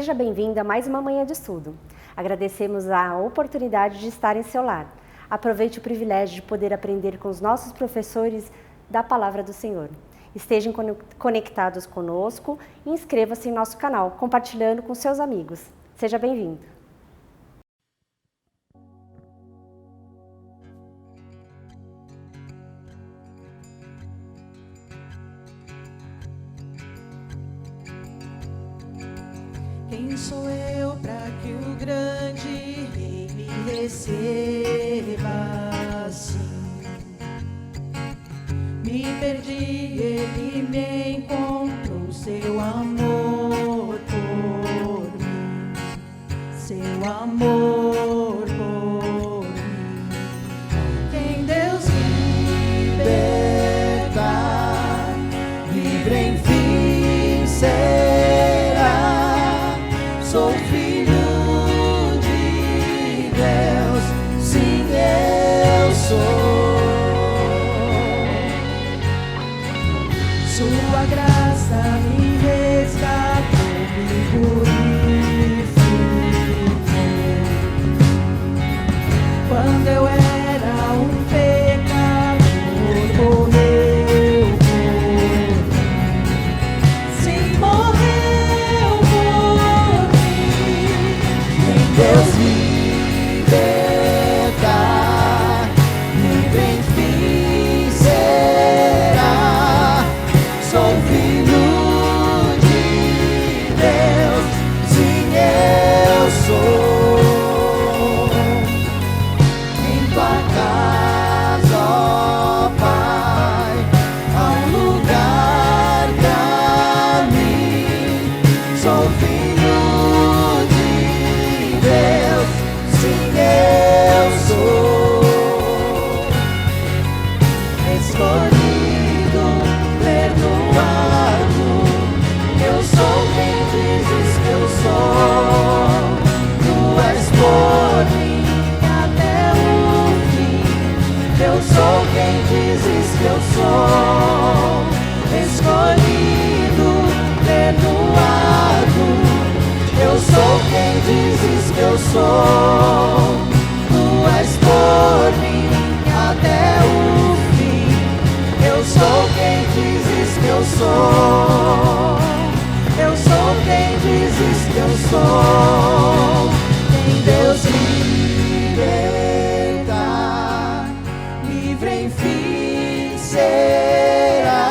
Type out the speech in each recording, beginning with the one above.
Seja bem-vindo a mais uma manhã de estudo. Agradecemos a oportunidade de estar em seu lar. Aproveite o privilégio de poder aprender com os nossos professores da Palavra do Senhor. Estejam conectados conosco e inscreva-se em nosso canal, compartilhando com seus amigos. Seja bem-vindo. Quem sou eu para que o grande Rei me receba assim? Me perdi, ele me encontrou, seu amor por mim, seu amor por mim. Quem Deus liberta, livre enfim será. Sou filho de Deus, sim eu sou. Sua graça me resgatou, me purificou. Quando eu era um pecador, morreu por mim. Sim, morreu por mim. Em Deus liberta, livre enfim será. Sou filho de Deus, sim eu sou. Em tua casa, ó Pai, há um lugar pra mim. Sou filho de Deus, sim eu sou. Escolhido, perdoado, eu sou quem dizes que eu sou. Tu és por mim até o fim. Eu sou quem dizes que eu sou. Escolhido, perdoado, eu sou quem dizes que eu sou. Tu és por mim até o fim. Eu sou quem dizes que eu sou. Eu sou quem dizes que eu sou. Quem Deus liberta, livre enfim será.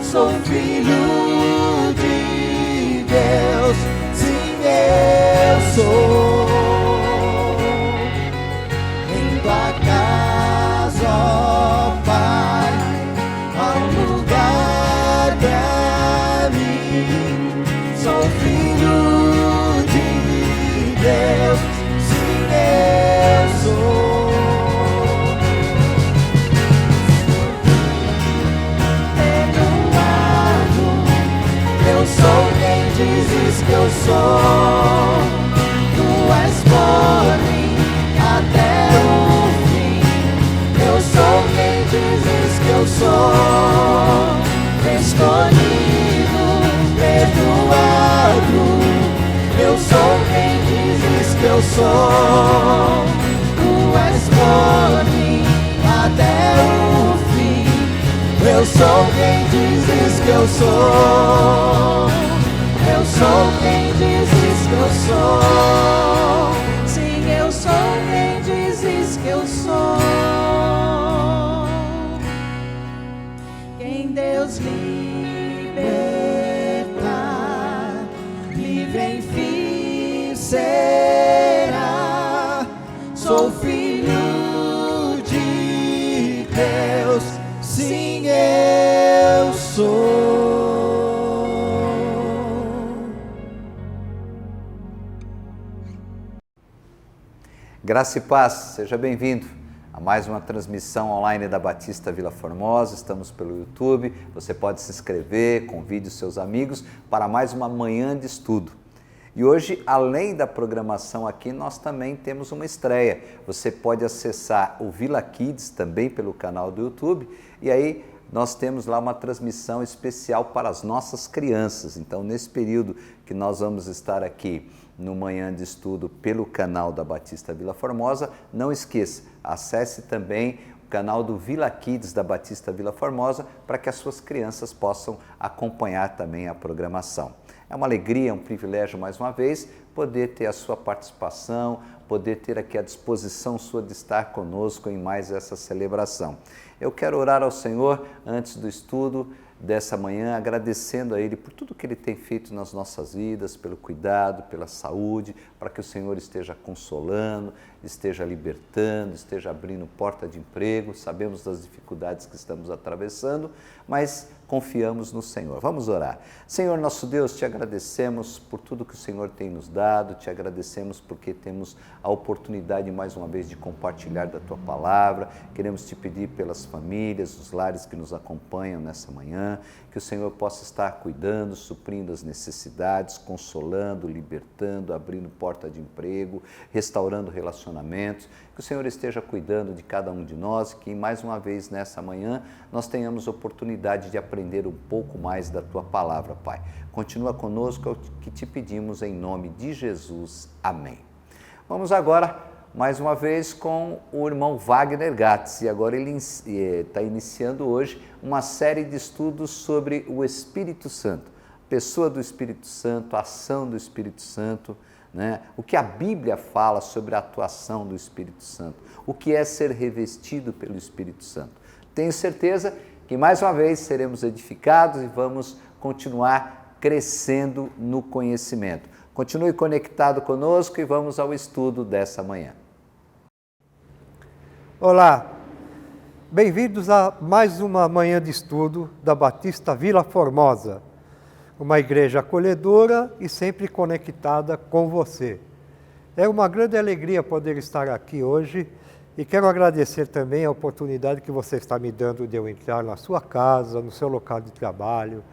Sou filho de Deus, sim eu sou. Em tua casa, ó Pai, há um lugar pra mim. Sou filho de Deus, sim eu sou. Perdoado, eu sou quem dizes que eu sou. Tu és por mim até o fim. Eu sou quem dizes que eu sou. Escolhido, perdoado, eu sou quem dizes que eu sou. Tu és por mim até o fim. Eu sou quem dizes que eu sou. Eu sou quem dizes que eu sou. Sim, eu sou quem dizes que eu sou. Quem Deus liberta, livre enfim será. Sou filho de Deus, sim eu sou. Graça e paz, seja bem-vindo a mais uma transmissão online da Batista Vila Formosa. Estamos pelo YouTube, você pode se inscrever, convide os seus amigos para mais uma manhã de estudo. E hoje, além da programação aqui, nós também temos uma estreia. Você pode acessar o Vila Kids também pelo canal do YouTube e aí nós temos lá uma transmissão especial para as nossas crianças. Então, nesse período que nós vamos estar aqui no Manhã de Estudo pelo canal da Batista Vila Formosa, não esqueça, acesse também o canal do Vila Kids da Batista Vila Formosa para que as suas crianças possam acompanhar também a programação. É uma alegria, um privilégio mais uma vez poder ter a sua participação, poder ter aqui a disposição sua de estar conosco em mais essa celebração. Eu quero orar ao Senhor antes do estudo dessa manhã, agradecendo a Ele por tudo que Ele tem feito nas nossas vidas, pelo cuidado, pela saúde, para que o Senhor esteja consolando, esteja libertando, esteja abrindo porta de emprego. Sabemos das dificuldades que estamos atravessando, mas confiamos no Senhor. Vamos orar. Senhor nosso Deus, te agradecemos por tudo que o Senhor tem nos dado, te agradecemos porque temos a oportunidade mais uma vez de compartilhar da Tua Palavra. Queremos te pedir pelas famílias, os lares que nos acompanham nessa manhã, que o Senhor possa estar cuidando, suprindo as necessidades, consolando, libertando, abrindo porta de emprego, restaurando relacionamentos, que o Senhor esteja cuidando de cada um de nós, que mais uma vez nessa manhã nós tenhamos oportunidade de aprender um pouco mais da Tua Palavra, Pai. Continua conosco, é o que te pedimos em nome de Jesus. Amém. Vamos agora, mais uma vez, com o irmão Wagner Gatz, e agora ele está iniciando hoje uma série de estudos sobre o Espírito Santo, pessoa do Espírito Santo, a ação do Espírito Santo, né? O que a Bíblia fala sobre a atuação do Espírito Santo, o que é ser revestido pelo Espírito Santo. Tenho certeza que mais uma vez seremos edificados e vamos continuar crescendo no conhecimento. Continue conectado conosco e vamos ao estudo dessa manhã. Olá, bem-vindos a mais uma manhã de estudo da Batista Vila Formosa, uma igreja acolhedora e sempre conectada com você. É uma grande alegria poder estar aqui hoje e quero agradecer também a oportunidade que você está me dando de eu entrar na sua casa, no seu local de trabalho.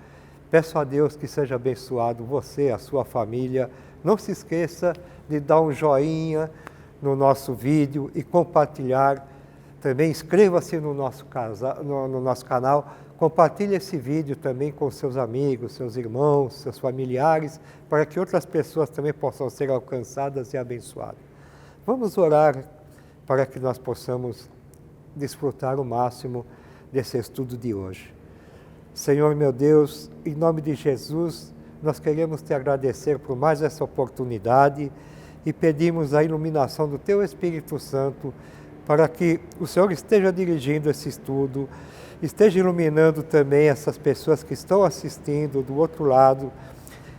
Peço a Deus que seja abençoado você, a sua família. Não se esqueça de dar um joinha no nosso vídeo e compartilhar. Também inscreva-se no nosso canal, compartilhe esse vídeo também com seus amigos, seus irmãos, seus familiares, para que outras pessoas também possam ser alcançadas e abençoadas. Vamos orar para que nós possamos desfrutar o máximo desse estudo de hoje. Senhor meu Deus, em nome de Jesus, nós queremos te agradecer por mais essa oportunidade e pedimos a iluminação do Teu Espírito Santo para que o Senhor esteja dirigindo esse estudo, esteja iluminando também essas pessoas que estão assistindo do outro lado,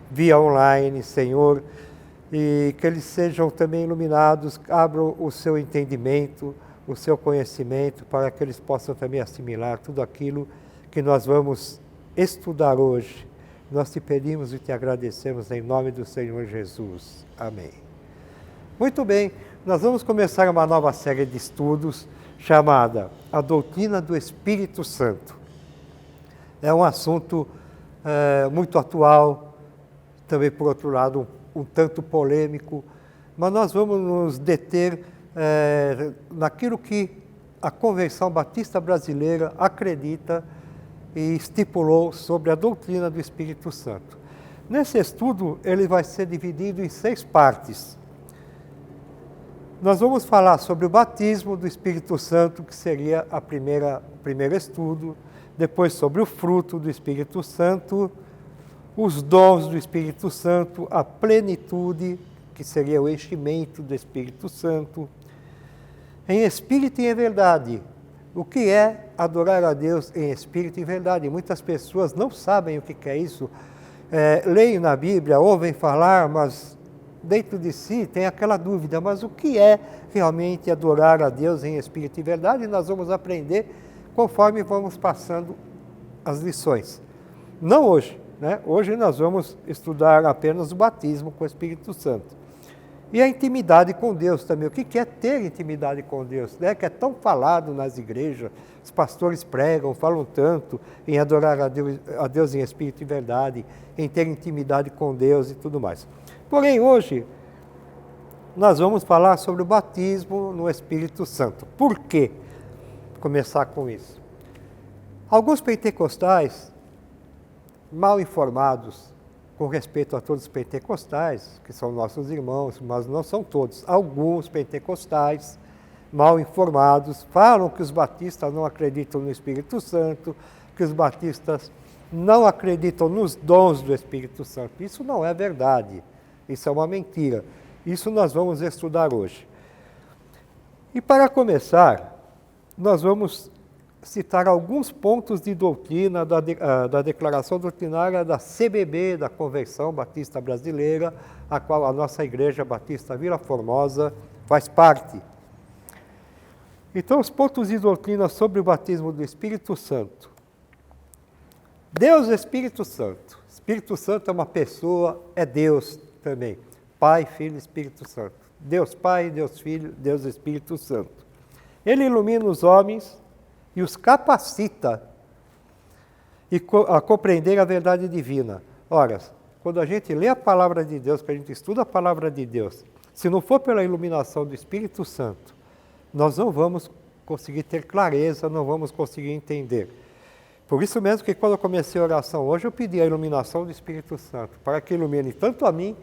via online, Senhor, e que eles sejam também iluminados, abram o seu entendimento, o seu conhecimento, para que eles possam também assimilar tudo aquilo que nós vamos estudar hoje. Nós te pedimos e te agradecemos em nome do Senhor Jesus. Amém. Muito bem, nós vamos começar uma nova série de estudos chamada A Doutrina do Espírito Santo. É um assunto muito atual, também por outro lado um tanto polêmico, mas nós vamos nos deter naquilo que a Convenção Batista Brasileira acredita e estipulou sobre a doutrina do Espírito Santo. Nesse estudo, ele vai ser dividido em 6 partes. Nós vamos falar sobre o batismo do Espírito Santo, que seria o primeiro estudo, depois sobre o fruto do Espírito Santo, os dons do Espírito Santo, a plenitude, que seria o enchimento do Espírito Santo, em espírito e em verdade. O que é adorar a Deus em espírito e verdade? Muitas pessoas não sabem o que é isso. Leem na Bíblia, ouvem falar, mas dentro de si tem aquela dúvida, mas o que é realmente adorar a Deus em espírito e verdade? Nós vamos aprender conforme vamos passando as lições. Não hoje, né? Hoje nós vamos estudar apenas o batismo com o Espírito Santo. E a intimidade com Deus também. O que é ter intimidade com Deus? Né? Que é tão falado nas igrejas, os pastores pregam, falam tanto em adorar a Deus em espírito e verdade, em ter intimidade com Deus e tudo mais. Porém, hoje, nós vamos falar sobre o batismo no Espírito Santo. Por quê? Começar com isso. Alguns pentecostais, mal informados, com respeito a todos os pentecostais, que são nossos irmãos, mas não são todos. Alguns pentecostais, mal informados, falam que os batistas não acreditam no Espírito Santo, que os batistas não acreditam nos dons do Espírito Santo. Isso não é verdade, isso é uma mentira. Isso nós vamos estudar hoje. E para começar, nós vamos citar alguns pontos de doutrina da declaração doutrinária da CBB, da Convenção Batista Brasileira, a qual a nossa Igreja Batista Vila Formosa faz parte. Então, os pontos de doutrina sobre o batismo do Espírito Santo. Deus é Espírito Santo. Espírito Santo é uma pessoa, é Deus também. Pai, Filho e Espírito Santo. Deus Pai, Deus Filho, Deus Espírito Santo. Ele ilumina os homens e os capacita a compreender a verdade divina. Ora, quando a gente lê a palavra de Deus, que a gente estuda a palavra de Deus, se não for pela iluminação do Espírito Santo, nós não vamos conseguir ter clareza, não vamos conseguir entender. Por isso mesmo que quando eu comecei a oração hoje, eu pedi a iluminação do Espírito Santo, para que ilumine tanto a mim,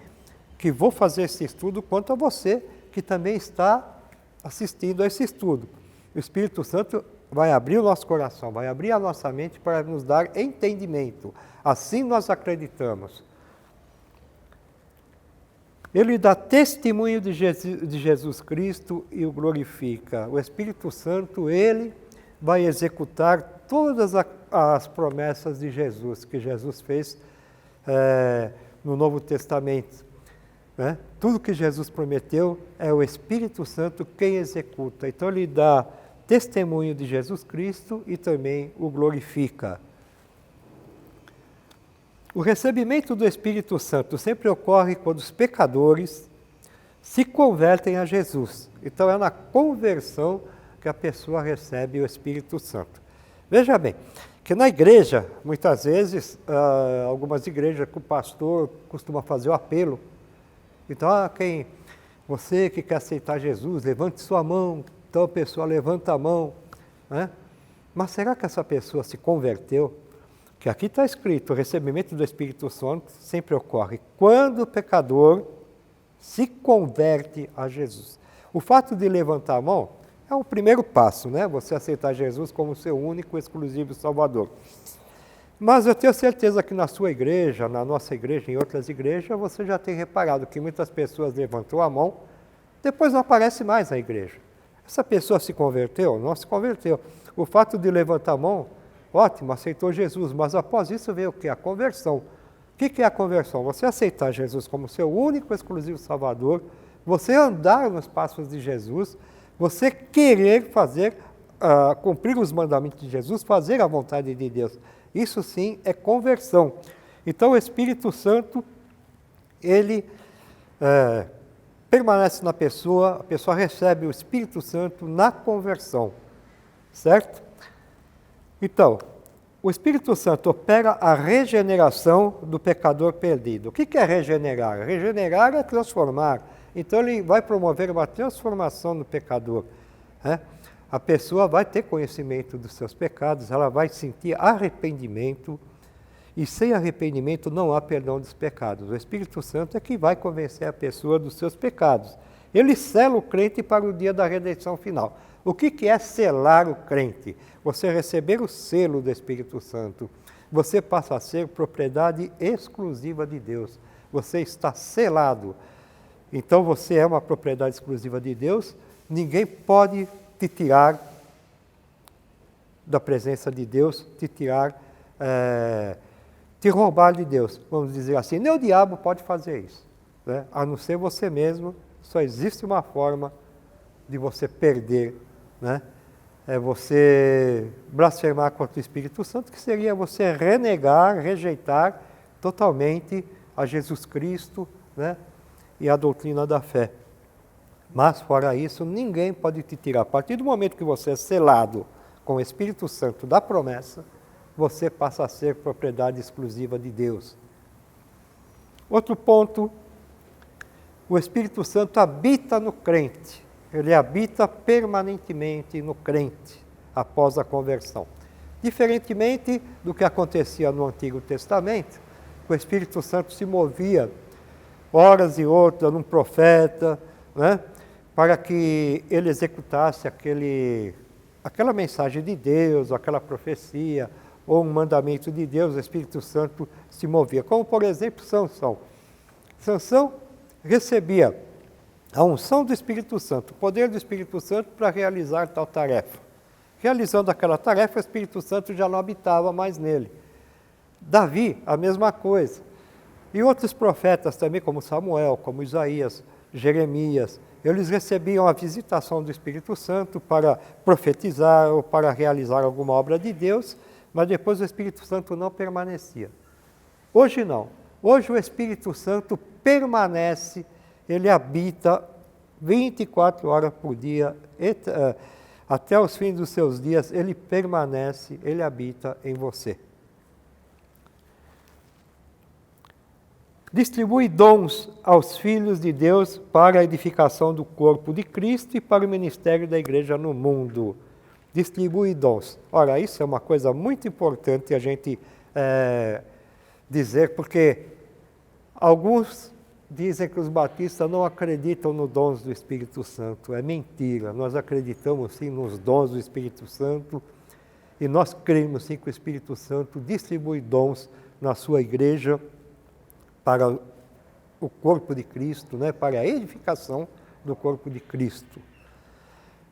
que vou fazer esse estudo, quanto a você, que também está assistindo a esse estudo. O Espírito Santo vai abrir o nosso coração, vai abrir a nossa mente para nos dar entendimento. Assim nós acreditamos. Ele dá testemunho de Jesus Cristo e o glorifica. O Espírito Santo, ele vai executar todas as promessas de Jesus, que Jesus fez no Novo Testamento. Né? Tudo que Jesus prometeu é o Espírito Santo quem executa. Então ele dá testemunho de Jesus Cristo e também o glorifica. O recebimento do Espírito Santo sempre ocorre quando os pecadores se convertem a Jesus. Então é na conversão que a pessoa recebe o Espírito Santo. Veja bem, que na igreja, muitas vezes, algumas igrejas que o pastor costuma fazer o apelo. Então, você que quer aceitar Jesus, levante sua mão. Então a pessoa levanta a mão, né? Mas será que essa pessoa se converteu? Que aqui está escrito, o recebimento do Espírito Santo sempre ocorre quando o pecador se converte a Jesus. O fato de levantar a mão é o primeiro passo, né? Você aceitar Jesus como seu único, exclusivo Salvador. Mas eu tenho certeza que na sua igreja, na nossa igreja, em outras igrejas, você já tem reparado que muitas pessoas levantam a mão, depois não aparece mais na igreja. Essa pessoa se converteu? Não se converteu. O fato de levantar a mão, ótimo, aceitou Jesus, mas após isso veio o quê? A conversão. O que é a conversão? Você aceitar Jesus como seu único, exclusivo Salvador, você andar nos passos de Jesus, você querer fazer, cumprir os mandamentos de Jesus, fazer a vontade de Deus. Isso sim é conversão. Então o Espírito Santo, ele permanece na pessoa, a pessoa recebe o Espírito Santo na conversão, certo? Então, o Espírito Santo opera a regeneração do pecador perdido. O que é regenerar? Regenerar é transformar. Então ele vai promover uma transformação no pecador, né? A pessoa vai ter conhecimento dos seus pecados, ela vai sentir arrependimento, e sem arrependimento não há perdão dos pecados. O Espírito Santo é que vai convencer a pessoa dos seus pecados. Ele sela o crente para o dia da redenção final. O que é selar o crente? Você receber o selo do Espírito Santo. Você passa a ser propriedade exclusiva de Deus. Você está selado. Então você é uma propriedade exclusiva de Deus, ninguém pode te tirar da presença de Deus, te roubar de Deus, vamos dizer assim. Nem o diabo pode fazer isso, né? A não ser você mesmo, só existe uma forma de você perder, né? É você blasfemar contra o Espírito Santo, que seria você renegar, rejeitar totalmente a Jesus Cristo, né? E a doutrina da fé. Mas, fora isso, ninguém pode te tirar. A partir do momento que você é selado com o Espírito Santo da promessa, você passa a ser propriedade exclusiva de Deus. Outro ponto, o Espírito Santo habita no crente. Ele habita permanentemente no crente, após a conversão. Diferentemente do que acontecia no Antigo Testamento, o Espírito Santo se movia horas e outras num profeta, né, para que ele executasse aquela mensagem de Deus, aquela profecia, ou um mandamento de Deus. O Espírito Santo se movia. Como, por exemplo, Sansão. Sansão recebia a unção do Espírito Santo, o poder do Espírito Santo para realizar tal tarefa. Realizando aquela tarefa, o Espírito Santo já não habitava mais nele. Davi, a mesma coisa. E outros profetas também, como Samuel, como Isaías, Jeremias, eles recebiam a visitação do Espírito Santo para profetizar ou para realizar alguma obra de Deus, mas depois o Espírito Santo não permanecia. Hoje não. Hoje o Espírito Santo permanece, ele habita 24 horas por dia, até os fins dos seus dias, ele permanece, ele habita em você. Distribui dons aos filhos de Deus para a edificação do corpo de Cristo e para o ministério da igreja no mundo. Distribui dons. Ora, isso é uma coisa muito importante a gente dizer, porque alguns dizem que os batistas não acreditam nos dons do Espírito Santo. É mentira. Nós acreditamos sim nos dons do Espírito Santo e nós cremos sim que o Espírito Santo distribui dons na sua igreja para o corpo de Cristo, né? Para a edificação do corpo de Cristo.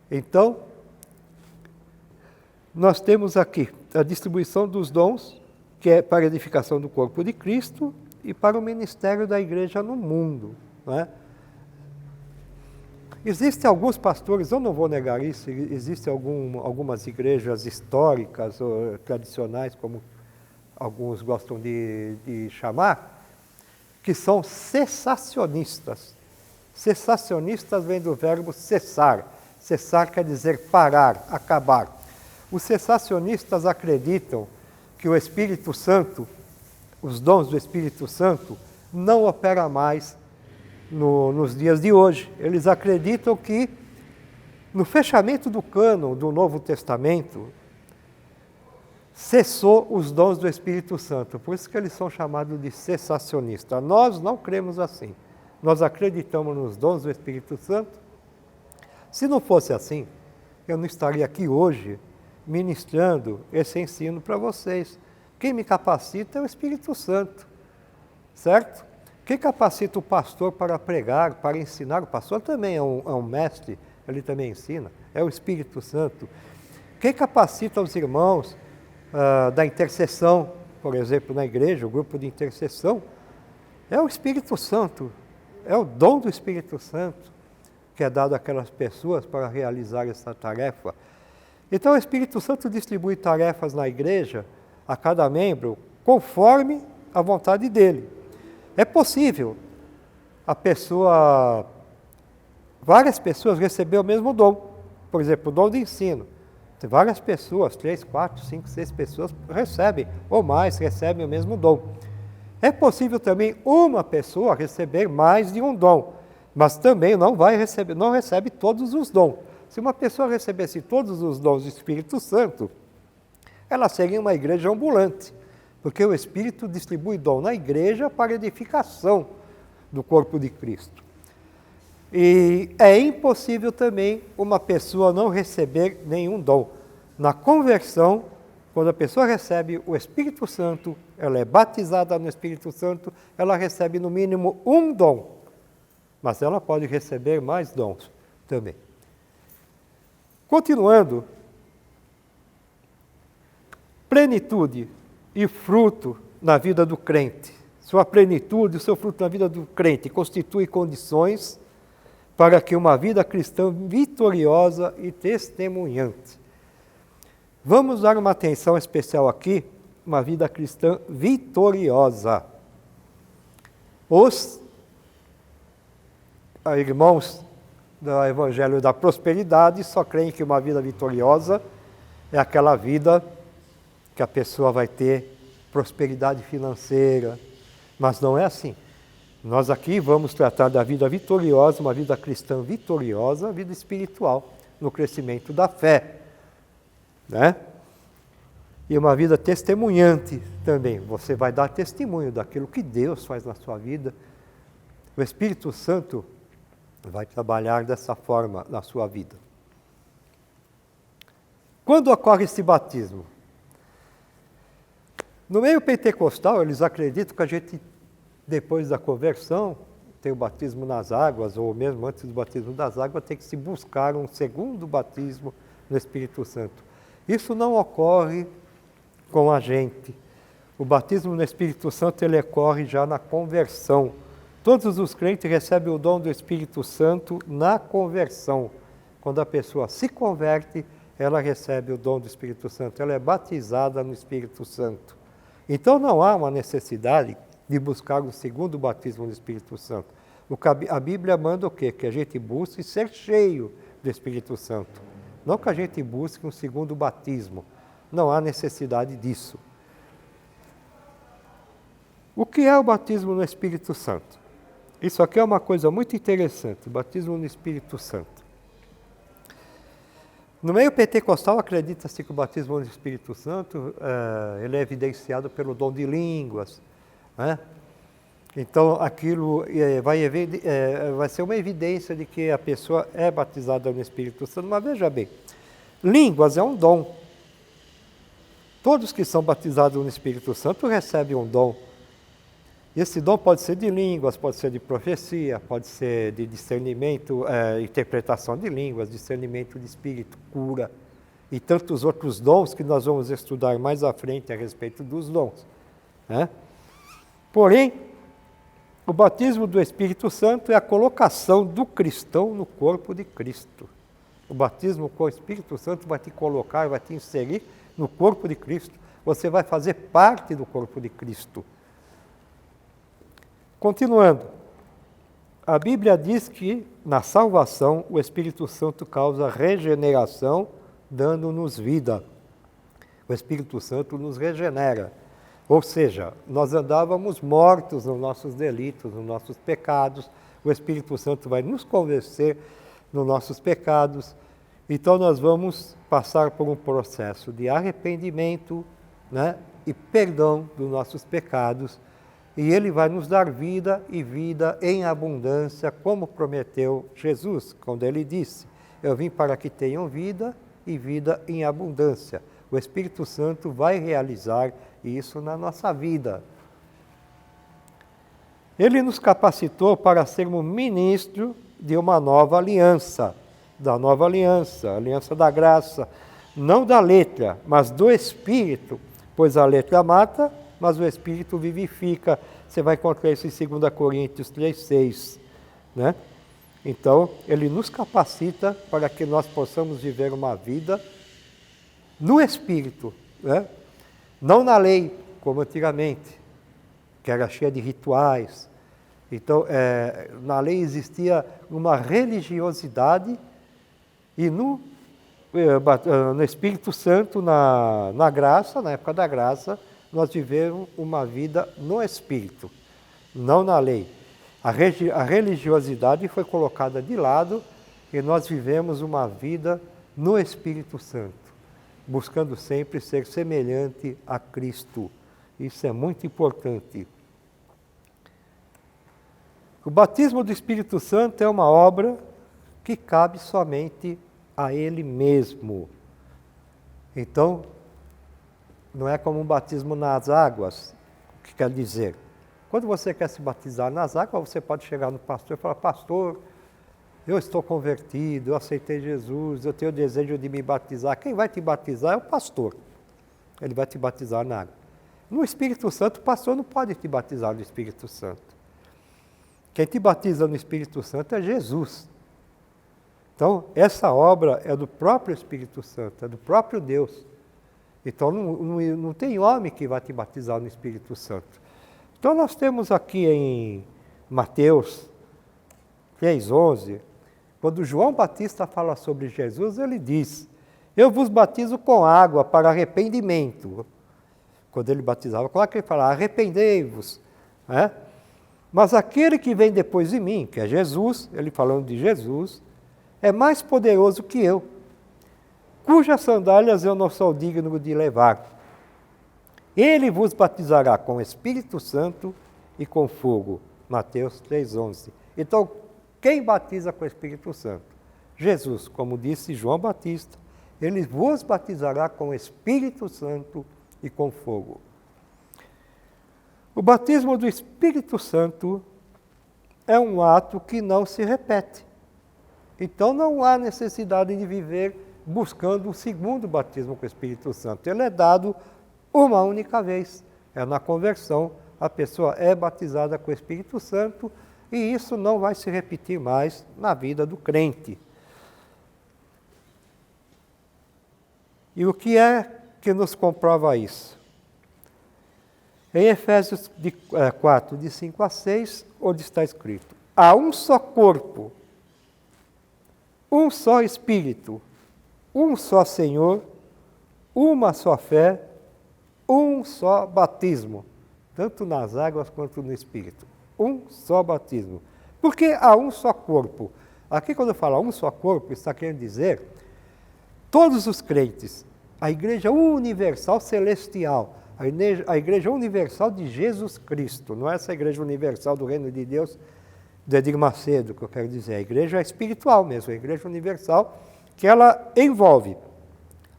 Então, nós temos aqui a distribuição dos dons, que é para a edificação do corpo de Cristo e para o ministério da igreja no mundo, né? Existem alguns pastores, eu não vou negar isso, existem algumas igrejas históricas ou tradicionais, como alguns gostam de chamar, que são cessacionistas. Cessacionistas vem do verbo cessar. Cessar quer dizer parar, acabar. Os cessacionistas acreditam que o Espírito Santo, os dons do Espírito Santo, não opera mais nos dias de hoje. Eles acreditam que no fechamento do cânon do Novo Testamento, cessou os dons do Espírito Santo. Por isso que eles são chamados de cessacionistas. Nós não cremos assim. Nós acreditamos nos dons do Espírito Santo. Se não fosse assim, eu não estaria aqui hoje ministrando esse ensino para vocês. Quem me capacita é o Espírito Santo, certo? Quem capacita o pastor para pregar, para ensinar? O pastor também é um mestre, ele também ensina. É o Espírito Santo. Quem capacita os irmãos da intercessão, por exemplo, na igreja, o grupo de intercessão, é o Espírito Santo, é o dom do Espírito Santo que é dado àquelas pessoas para realizar essa tarefa. Então, o Espírito Santo distribui tarefas na igreja a cada membro conforme a vontade dele. É possível várias pessoas receberem o mesmo dom, por exemplo, o dom de ensino. Tem várias pessoas, 3, 4, 5, 6 pessoas recebem, ou mais, recebem o mesmo dom. É possível também uma pessoa receber mais de um dom, mas também não recebe todos os dons. Se uma pessoa recebesse todos os dons do Espírito Santo, ela seria uma igreja ambulante, porque o Espírito distribui dom na igreja para edificação do corpo de Cristo. E é impossível também uma pessoa não receber nenhum dom. Na conversão, quando a pessoa recebe o Espírito Santo, ela é batizada no Espírito Santo, ela recebe no mínimo um dom, mas ela pode receber mais dons também. Continuando, plenitude e fruto na vida do crente. Sua plenitude, o seu fruto na vida do crente constitui condições para que uma vida cristã vitoriosa e testemunhante. Vamos dar uma atenção especial aqui, uma vida cristã vitoriosa. Os irmãos do Evangelho da Prosperidade só creem que uma vida vitoriosa é aquela vida que a pessoa vai ter prosperidade financeira, mas não é assim. Nós aqui vamos tratar da vida vitoriosa, uma vida cristã vitoriosa, vida espiritual, no crescimento da fé, né? E uma vida testemunhante também. Você vai dar testemunho daquilo que Deus faz na sua vida. O Espírito Santo vai trabalhar dessa forma na sua vida. Quando ocorre esse batismo? No meio pentecostal, eles acreditam que a gente, depois da conversão, tem o batismo nas águas, ou mesmo antes do batismo das águas, tem que se buscar um segundo batismo no Espírito Santo. Isso não ocorre com a gente. O batismo no Espírito Santo, ele ocorre já na conversão. Todos os crentes recebem o dom do Espírito Santo na conversão. Quando a pessoa se converte, ela recebe o dom do Espírito Santo. Ela é batizada no Espírito Santo. Então não há uma necessidade de buscar um segundo batismo no Espírito Santo. A Bíblia manda o quê? Que a gente busque ser cheio do Espírito Santo. Não que a gente busque um segundo batismo. Não há necessidade disso. O que é o batismo no Espírito Santo? Isso aqui é uma coisa muito interessante, o batismo no Espírito Santo. No meio pentecostal acredita-se que o batismo no Espírito Santo ele é evidenciado pelo dom de línguas, né? Então aquilo vai ser uma evidência de que a pessoa é batizada no Espírito Santo. Mas veja bem, línguas é um dom. Todos que são batizados no Espírito Santo recebem um dom. Esse dom pode ser de línguas, pode ser de profecia, pode ser de discernimento, interpretação de línguas, discernimento de espírito, cura e tantos outros dons que nós vamos estudar mais à frente a respeito dos dons, né? Porém, o batismo do Espírito Santo é a colocação do cristão no corpo de Cristo. O batismo com o Espírito Santo vai te colocar, vai te inserir no corpo de Cristo. Você vai fazer parte do corpo de Cristo. Continuando, a Bíblia diz que na salvação o Espírito Santo causa regeneração, dando-nos vida. O Espírito Santo nos regenera. Ou seja, nós andávamos mortos nos nossos delitos, nos nossos pecados. O Espírito Santo vai nos convencer nos nossos pecados. Então nós vamos passar por um processo de arrependimento, né, e perdão dos nossos pecados. E Ele vai nos dar vida e vida em abundância, como prometeu Jesus, quando Ele disse: eu vim para que tenham vida e vida em abundância. O Espírito Santo vai realizar isso na nossa vida. Ele nos capacitou para sermos ministros de uma nova aliança, a aliança da graça, não da letra, mas do Espírito, pois a letra mata, mas o Espírito vivifica. Você vai encontrar isso em 2 Coríntios 3,6, né? Então, Ele nos capacita para que nós possamos viver uma vida no Espírito, né? Não na lei, como antigamente, que era cheia de rituais. Então, na lei existia uma religiosidade e no Espírito Santo, na graça, na época da graça, nós vivemos uma vida no Espírito, não na lei. A religiosidade foi colocada de lado e nós vivemos uma vida no Espírito Santo, buscando sempre ser semelhante a Cristo. Isso é muito importante. O batismo do Espírito Santo é uma obra que cabe somente a Ele mesmo. Então, não é como um batismo nas águas, o que quer dizer? Quando você quer se batizar nas águas, você pode chegar no pastor e falar: pastor, eu estou convertido, eu aceitei Jesus, eu tenho o desejo de me batizar. Quem vai te batizar é o pastor. Ele vai te batizar na água. No Espírito Santo, o pastor não pode te batizar no Espírito Santo. Quem te batiza no Espírito Santo é Jesus. Então, essa obra é do próprio Espírito Santo, é do próprio Deus. Então, não tem homem que vai te batizar no Espírito Santo. Então, nós temos aqui em Mateus 3,11, quando João Batista fala sobre Jesus, ele diz: eu vos batizo com água para arrependimento. Quando ele batizava, claro que ele falava: arrependei-vos, né? Mas aquele que vem depois de mim, que é Jesus, ele falando de Jesus, é mais poderoso que eu, cujas sandálias eu não sou digno de levar. Ele vos batizará com o Espírito Santo e com fogo. Mateus 3,11. Então, quem batiza com o Espírito Santo? Jesus, como disse João Batista, ele vos batizará com o Espírito Santo e com fogo. O batismo do Espírito Santo é um ato que não se repete. Então não há necessidade de viver buscando o segundo batismo com o Espírito Santo. Ele é dado uma única vez. É na conversão, a pessoa é batizada com o Espírito Santo e isso não vai se repetir mais na vida do crente. E o que é que nos comprova isso? Em Efésios 4, de 5 a 6, onde está escrito: há um só corpo, um só Espírito, um só Senhor, uma só fé, um só batismo, tanto nas águas quanto no Espírito. Um só batismo. Porque há um só corpo. Aqui, quando eu falo um só corpo, está querendo dizer todos os crentes, a Igreja Universal Celestial, a Igreja Universal de Jesus Cristo, não é essa Igreja Universal do Reino de Deus, do Edir Macedo, que eu quero dizer, a Igreja espiritual mesmo, a Igreja Universal, que ela envolve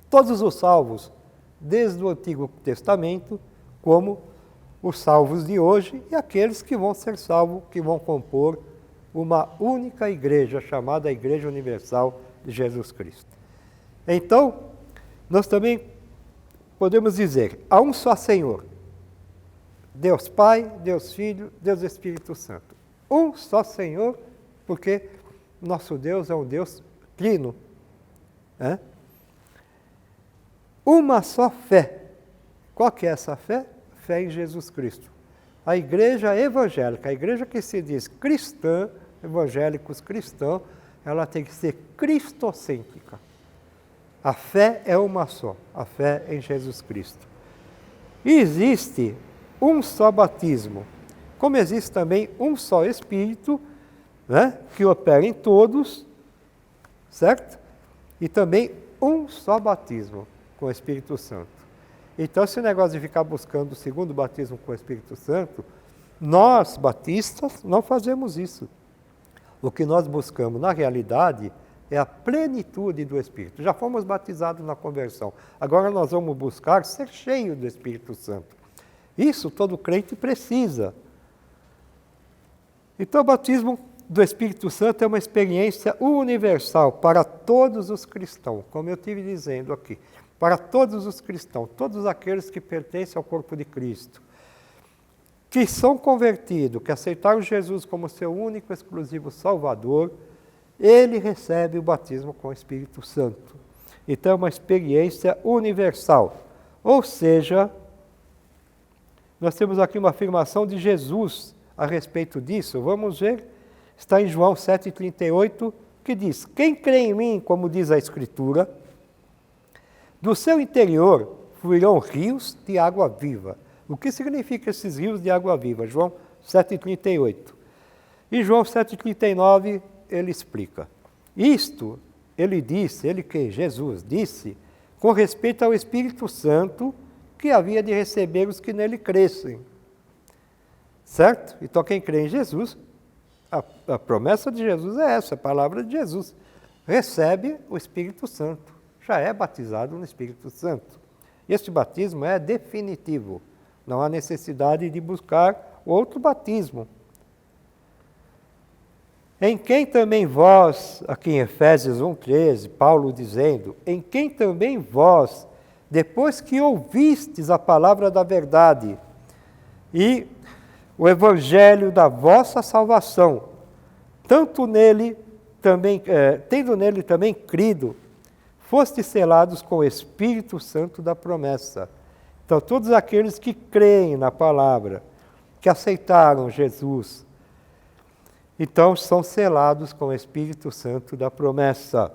todos os salvos, desde o Antigo Testamento, como os salvos de hoje e aqueles que vão ser salvos, que vão compor uma única igreja, chamada Igreja Universal de Jesus Cristo. Então, nós também podemos dizer, há um só Senhor, Deus Pai, Deus Filho, Deus Espírito Santo. Um só Senhor, porque nosso Deus é um Deus trino. Né? Uma só fé. Qual que é essa fé? Fé em Jesus Cristo. A igreja evangélica, a igreja que se diz cristã, evangélicos cristãos, ela tem que ser cristocêntrica. A fé é uma só, a fé em Jesus Cristo. E existe um só batismo, como existe também um só Espírito, né, que opera em todos, certo? E também um só batismo com o Espírito Santo. Então, esse negócio de ficar buscando o segundo batismo com o Espírito Santo, nós, batistas, não fazemos isso. O que nós buscamos, na realidade, é a plenitude do Espírito. Já fomos batizados na conversão. Agora nós vamos buscar ser cheio do Espírito Santo. Isso todo crente precisa. Então, o batismo do Espírito Santo é uma experiência universal para todos os cristãos, como eu estive dizendo aqui. Para todos os cristãos, todos aqueles que pertencem ao corpo de Cristo, que são convertidos, que aceitaram Jesus como seu único e exclusivo Salvador, ele recebe o batismo com o Espírito Santo. Então é uma experiência universal. Ou seja, nós temos aqui uma afirmação de Jesus a respeito disso. Vamos ver, está em João 7,38, que diz: quem crê em mim, como diz a Escritura, do seu interior fluirão rios de água viva. O que significa esses rios de água viva? João 7,38. E João 7,39, ele explica. Isto, ele disse, Jesus disse, com respeito ao Espírito Santo, que havia de receber os que nele crescem. Certo? Então, quem crê em Jesus, a promessa de Jesus é essa, a palavra de Jesus. Recebe o Espírito Santo. Já é batizado no Espírito Santo. Este batismo é definitivo. Não há necessidade de buscar outro batismo. Em quem também vós, aqui em Efésios 1,13, Paulo dizendo, em quem também vós, depois que ouvistes a palavra da verdade e o evangelho da vossa salvação, tanto nele também, tendo nele também crido, fostes selados com o Espírito Santo da promessa. Então, todos aqueles que creem na palavra, que aceitaram Jesus, então são selados com o Espírito Santo da promessa.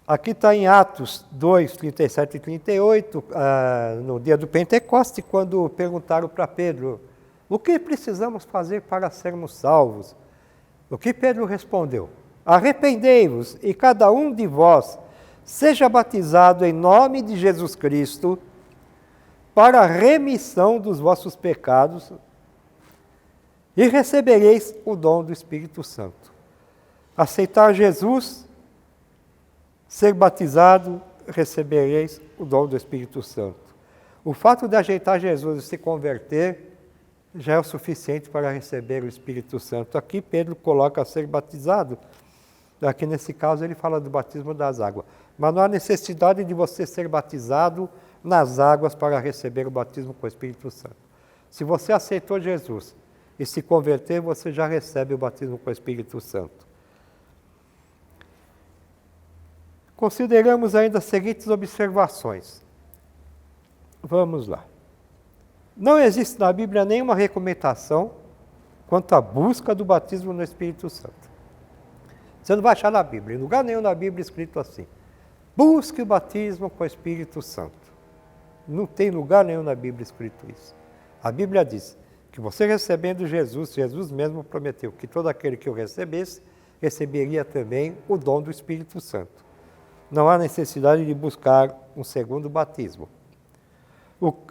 Aqui está em Atos 2, 37 e 38, no dia do Pentecoste, quando perguntaram para Pedro, o que precisamos fazer para sermos salvos? O que Pedro respondeu? Arrependei-vos e cada um de vós seja batizado em nome de Jesus Cristo para a remissão dos vossos pecados e recebereis o dom do Espírito Santo. Aceitar Jesus, ser batizado, recebereis o dom do Espírito Santo. O fato de aceitar Jesus e se converter já é o suficiente para receber o Espírito Santo. Aqui Pedro coloca ser batizado. Aqui nesse caso ele fala do batismo das águas. Mas não há necessidade de você ser batizado nas águas para receber o batismo com o Espírito Santo. Se você aceitou Jesus e se converter, você já recebe o batismo com o Espírito Santo. Consideramos ainda as seguintes observações. Vamos lá. Não existe na Bíblia nenhuma recomendação quanto à busca do batismo no Espírito Santo. Você não vai achar na Bíblia, em lugar nenhum na Bíblia escrito assim. Busque o batismo com o Espírito Santo. Não tem lugar nenhum na Bíblia escrito isso. A Bíblia diz que você recebendo Jesus, Jesus mesmo prometeu que todo aquele que o recebesse, receberia também o dom do Espírito Santo. Não há necessidade de buscar um segundo batismo.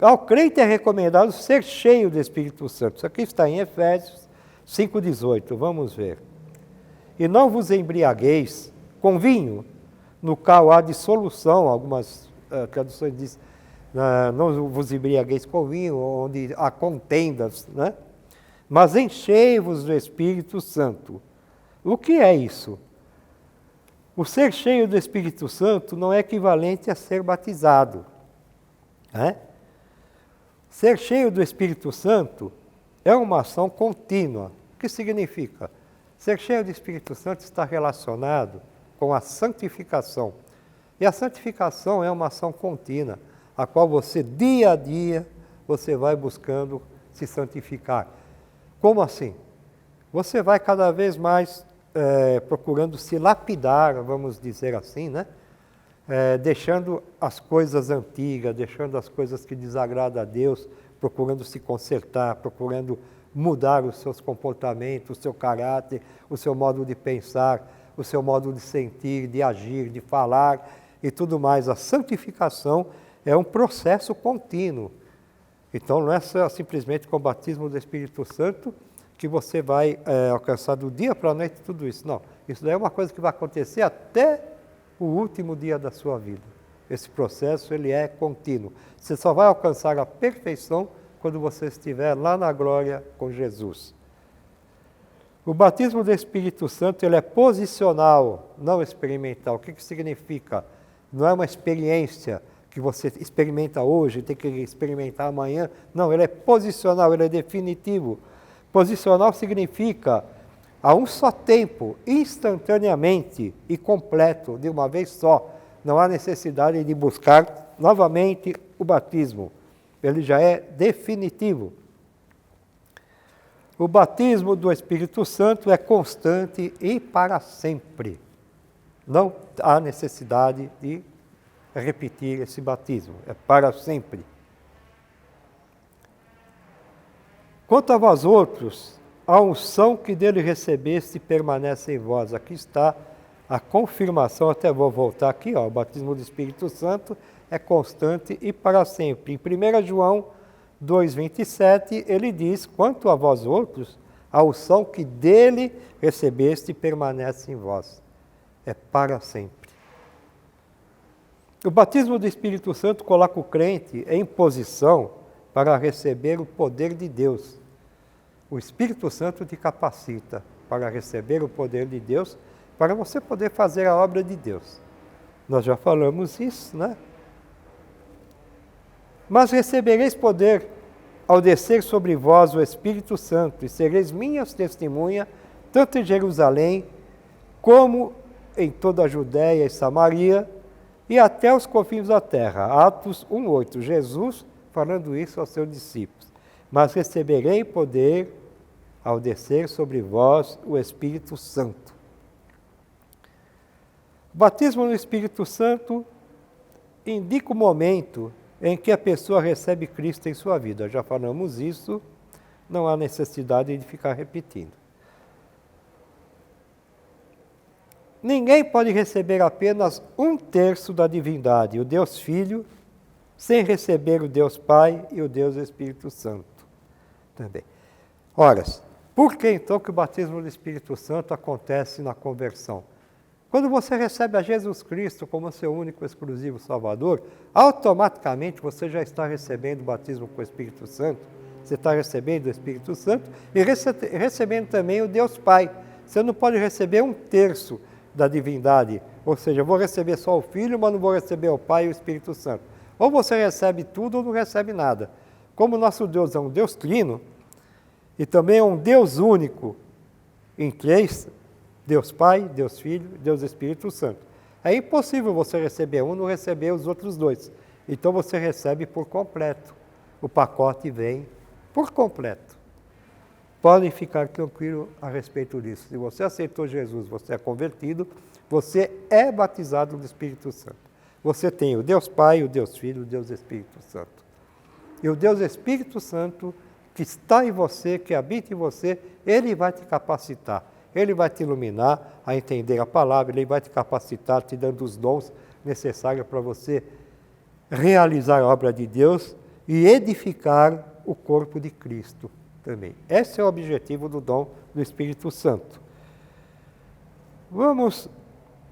Ao crente é recomendado ser cheio do Espírito Santo. Isso aqui está em Efésios 5,18. Vamos ver. E não vos embriagueis com vinho, no qual há dissolução. Algumas traduções dizem, não vos embriagueis com vinho, onde há contendas, né? Mas enchei-vos do Espírito Santo. O que é isso? O ser cheio do Espírito Santo não é equivalente a ser batizado, né? Ser cheio do Espírito Santo é uma ação contínua. O que significa? Ser cheio do Espírito Santo está relacionado com a santificação. E a santificação é uma ação contínua, a qual você, dia a dia, você vai buscando se santificar. Como assim? Você vai cada vez mais procurando se lapidar, vamos dizer assim, né? Deixando as coisas antigas, deixando as coisas que desagradam a Deus, procurando se consertar, procurando mudar os seus comportamentos, o seu caráter, o seu modo de pensar, o seu modo de sentir, de agir, de falar e tudo mais. A santificação é um processo contínuo. Então não é só simplesmente com o batismo do Espírito Santo que você vai alcançar do dia para a noite tudo isso. Não, isso daí é uma coisa que vai acontecer até o último dia da sua vida. Esse processo ele é contínuo. Você só vai alcançar a perfeição quando você estiver lá na glória com Jesus. O batismo do Espírito Santo ele é posicional, não experimental. O que significa? Não é uma experiência que você experimenta hoje e tem que experimentar amanhã. Não, ele é posicional, ele é definitivo. Posicional significa a um só tempo, instantaneamente e completo, de uma vez só. Não há necessidade de buscar novamente o batismo. Ele já é definitivo. O batismo do Espírito Santo é constante e para sempre. Não há necessidade de repetir esse batismo. É para sempre. Quanto a vós outros, a unção que dele recebeste permanece em vós. Aqui está a confirmação, até vou voltar aqui, ó, o batismo do Espírito Santo é constante e para sempre. Em 1 João 2,27, ele diz, quanto a vós outros, a unção que dele recebeste permanece em vós. É para sempre. O batismo do Espírito Santo coloca o crente em posição para receber o poder de Deus. O Espírito Santo te capacita para receber o poder de Deus, para você poder fazer a obra de Deus. Nós já falamos isso, né? Mas recebereis poder ao descer sobre vós o Espírito Santo, e sereis minhas testemunhas, tanto em Jerusalém, como em toda a Judéia e Samaria, e até os confins da terra. Atos 1,8. Jesus falando isso aos seus discípulos. Mas receberei poder ao descer sobre vós o Espírito Santo. O batismo no Espírito Santo indica o momento em que a pessoa recebe Cristo em sua vida. Já falamos isso, não há necessidade de ficar repetindo. ninguém pode receber apenas 1/3 da divindade, o Deus Filho, sem receber o Deus Pai e o Deus Espírito Santo também. Ora, por que então que o batismo do Espírito Santo acontece na conversão? Quando você recebe a Jesus Cristo como seu único e exclusivo Salvador, automaticamente você já está recebendo o batismo com o Espírito Santo, você está recebendo o Espírito Santo e recebendo também o Deus Pai. Você não pode receber 1/3 da divindade, ou seja, eu vou receber só o Filho, mas não vou receber o Pai e o Espírito Santo. Ou você recebe tudo ou não recebe nada. Como o nosso Deus é um Deus trino, e também é um Deus único em 3, Deus Pai, Deus Filho, Deus Espírito Santo. É impossível você receber um e não receber os outros 2. Então você recebe por completo. O pacote vem por completo. Podem ficar tranquilos a respeito disso. Se você aceitou Jesus, você é convertido, você é batizado do Espírito Santo. Você tem o Deus Pai, o Deus Filho, o Deus Espírito Santo. E o Deus Espírito Santo que está em você, que habita em você, ele vai te capacitar, ele vai te iluminar a entender a palavra, ele vai te capacitar, te dando os dons necessários para você realizar a obra de Deus e edificar o corpo de Cristo também. Esse é o objetivo do dom do Espírito Santo. Vamos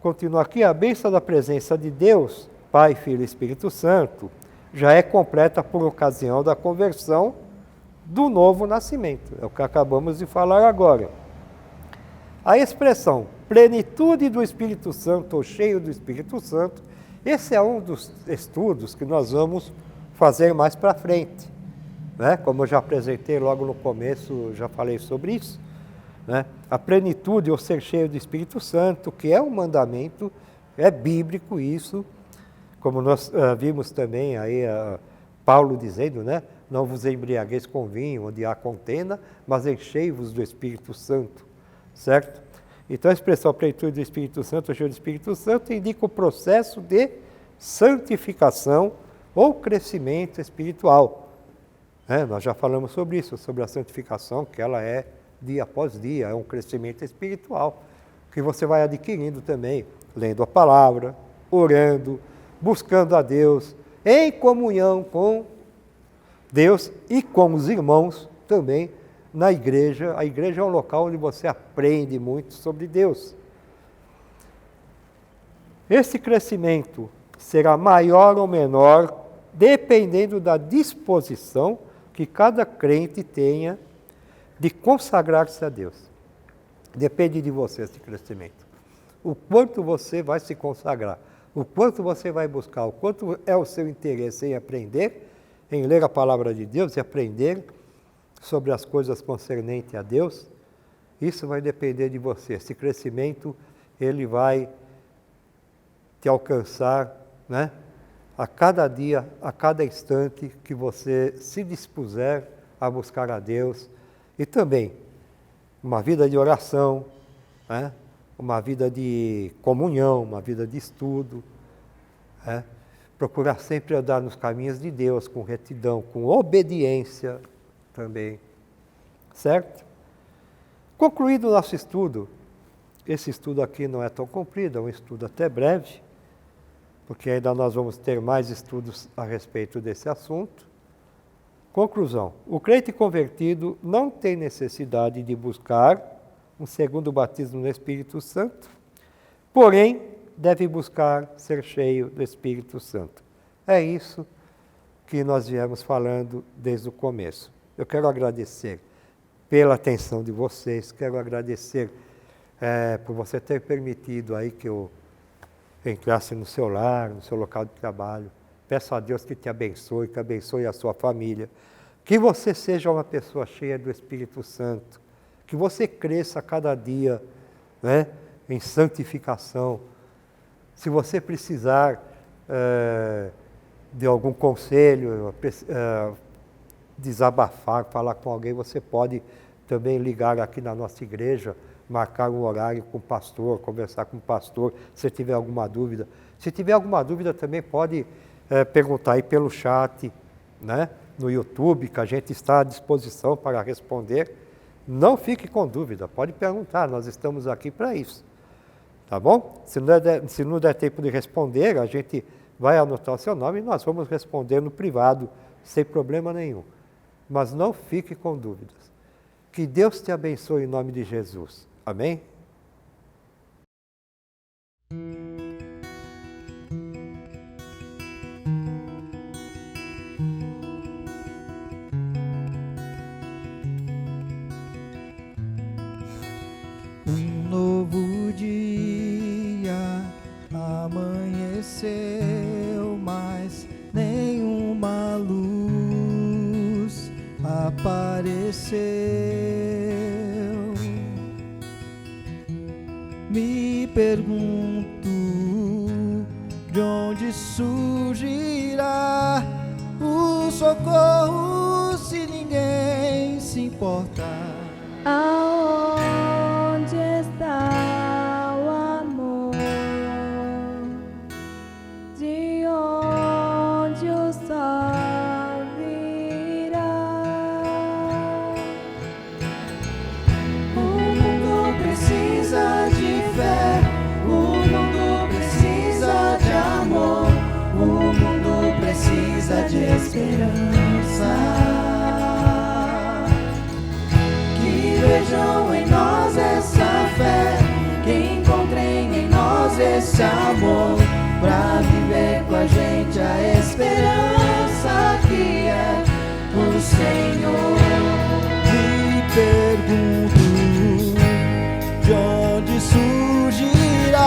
continuar aqui. A bênção da presença de Deus, Pai, Filho e Espírito Santo, já é completa por ocasião da conversão do novo nascimento. É o que acabamos de falar agora. A expressão plenitude do Espírito Santo ou cheio do Espírito Santo, esse é um dos estudos que nós vamos fazer mais para frente. Né? Como eu já apresentei logo no começo, já falei sobre isso. Né? A plenitude ou ser cheio do Espírito Santo, que é um mandamento, é bíblico isso, como nós vimos também aí Paulo dizendo, né? Não vos embriagueis com vinho, onde há contenda, mas enchei-vos do Espírito Santo, certo? Então a expressão plenitude do Espírito Santo, cheio do Espírito Santo, indica o processo de santificação ou crescimento espiritual. Nós já falamos sobre isso, sobre a santificação, que ela é dia após dia, é um crescimento espiritual, que você vai adquirindo também, lendo a palavra, orando, buscando a Deus, em comunhão com Deus e com os irmãos também na igreja. A igreja é um local onde você aprende muito sobre Deus. Esse crescimento será maior ou menor dependendo da disposição que cada crente tenha de consagrar-se a Deus. Depende de você esse crescimento. O quanto você vai se consagrar, o quanto você vai buscar, o quanto é o seu interesse em aprender, em ler a palavra de Deus e aprender sobre as coisas concernentes a Deus, isso vai depender de você. Esse crescimento, ele vai te alcançar, né? A cada dia, a cada instante que você se dispuser a buscar a Deus. E também uma vida de oração, né? Uma vida de comunhão, uma vida de estudo, né? Procurar sempre andar nos caminhos de Deus, com retidão, com obediência também, certo? Concluído o nosso estudo, esse estudo aqui não é tão comprido, é um estudo até breve, porque ainda nós vamos ter mais estudos a respeito desse assunto. Conclusão, o crente convertido não tem necessidade de buscar um segundo batismo no Espírito Santo, porém, deve buscar ser cheio do Espírito Santo. É isso que nós viemos falando desde o começo. Eu quero agradecer pela atenção de vocês, quero agradecer por você ter permitido aí que eu entrasse no seu lar, no seu local de trabalho. Peço a Deus que te abençoe, que abençoe a sua família, que você seja uma pessoa cheia do Espírito Santo, que você cresça a cada dia, né, em santificação. Se você precisar de algum conselho, desabafar, falar com alguém, você pode também ligar aqui na nossa igreja, marcar um horário com o pastor, conversar com o pastor, se tiver alguma dúvida. Se tiver alguma dúvida também pode perguntar aí pelo chat, né, no YouTube, que a gente está à disposição para responder. Não fique com dúvida, pode perguntar, nós estamos aqui para isso. Tá bom? Se não der tempo de responder, a gente vai anotar o seu nome e nós vamos responder no privado, sem problema nenhum. Mas não fique com dúvidas. Que Deus te abençoe em nome de Jesus. Amém? Um novo dia amanheceu, mas nenhuma luz apareceu. Me pergunto de onde surgirá o socorro se ninguém se importar. Aonde está o amor? De onde o sol virá? O mundo precisa de fé, o mundo precisa de amor, o mundo precisa de esperança. Vejam em nós essa fé, que encontrem em nós esse amor, pra viver com a gente a esperança que é o Senhor. Me pergunto de onde surgirá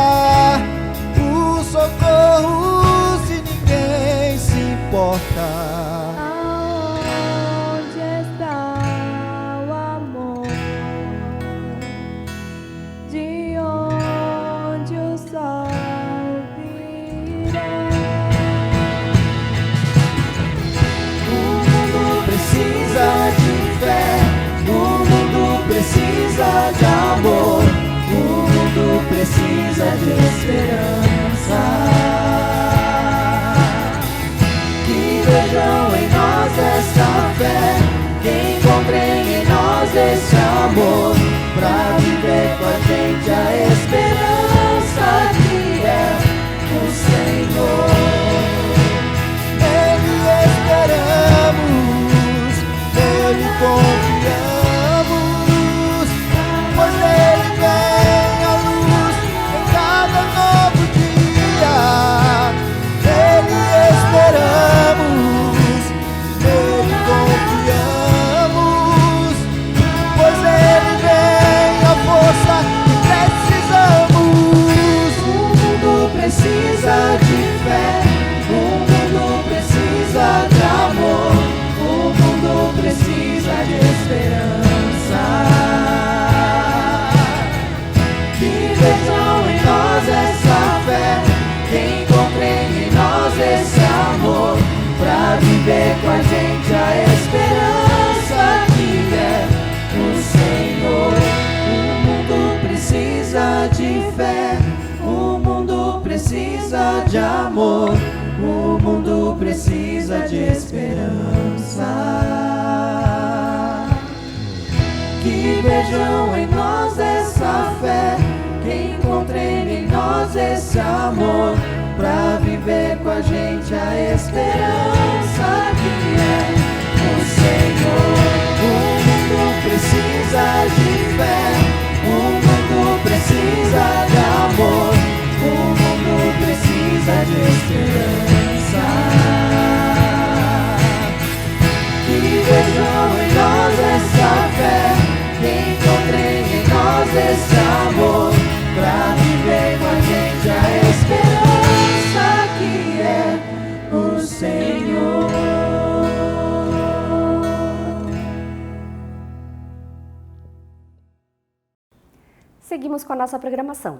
o socorro se ninguém se importa. Precisa de amor, o mundo precisa de esperança. Que vejam em nós essa fé, que encontrem em nós esse amor, pra viver com a gente a esperança que é o Senhor. Nele esperamos, nele confiamos. Pois nele vem a luz em cada novo dia. Nele esperamos, nele confiamos. Pois nele vem a força que precisamos. O mundo precisa de fé, o mundo precisa de amor, o mundo precisa de esperança. Vejam em nós essa fé, que encontrem em nós esse amor, pra viver com a gente a esperança que é o Senhor. O mundo precisa de fé, o mundo precisa de amor, o mundo precisa de esperança. Que vejam em nós essa fé, que encontrem em nós esse amor, pra viver com a gente a esperança que é o Senhor. O mundo precisa de fé, o mundo precisa de amor, o mundo precisa de esperança. Que vejam em nós essa fé, que encontrem em nós esse amor, pra viver com a gente a esperança que é o Senhor. Seguimos com a nossa programação.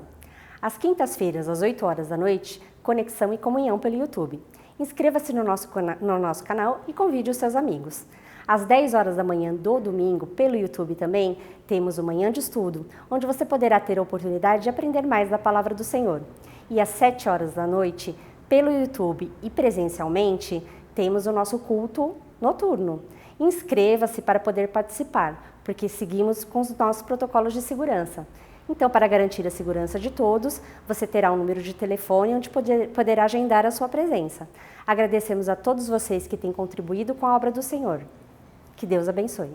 Às quintas-feiras, às 8 horas da noite, Conexão e Comunhão pelo YouTube. Inscreva-se no nosso canal e convide os seus amigos. Às 10 horas da manhã do domingo, pelo YouTube também, temos o Manhã de Estudo, onde você poderá ter a oportunidade de aprender mais da Palavra do Senhor. E às 7 horas da noite, pelo YouTube e presencialmente, temos o nosso culto noturno. Inscreva-se para poder participar, porque seguimos com os nossos protocolos de segurança. Então, para garantir a segurança de todos, você terá um número de telefone onde poderá agendar a sua presença. Agradecemos a todos vocês que têm contribuído com a obra do Senhor. Que Deus abençoe.